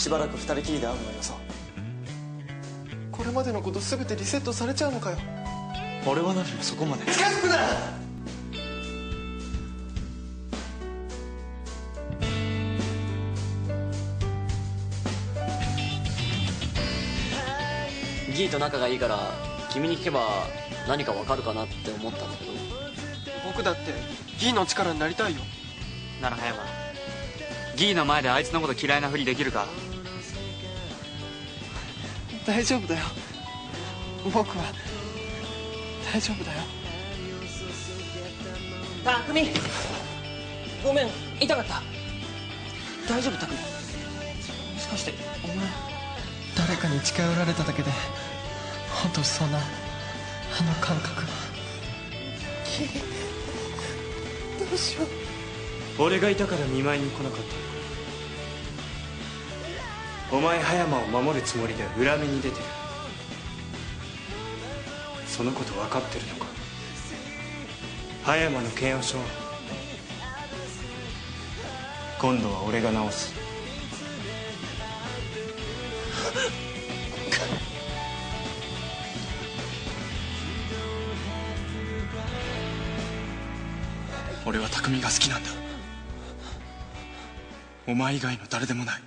しばらく二人きりで会うのよさ。これまでのこと全てリセットされちゃうのかよ。俺は何もそこまで。近づくな！ギーと仲がいいから君に聞けば何かわかるかなって思ったんだけど。僕だってギーの力になりたいよ。なら葉山、ギーの前であいつのこと嫌いなふりできるか？大丈夫だよ。僕は大丈夫だよ。匠、ごめん、痛かった。大丈夫、匠。もしかしてお前誰かに近寄られただけで本当そうなあの感覚。どうしよう。俺がいたから見舞いに来なかった。お前葉山を守るつもりで裏目に出てる。そのこと分かってるのか？葉山の嫌悪症、今度は俺が治す。俺は匠が好きなんだ。お前以外の誰でもない。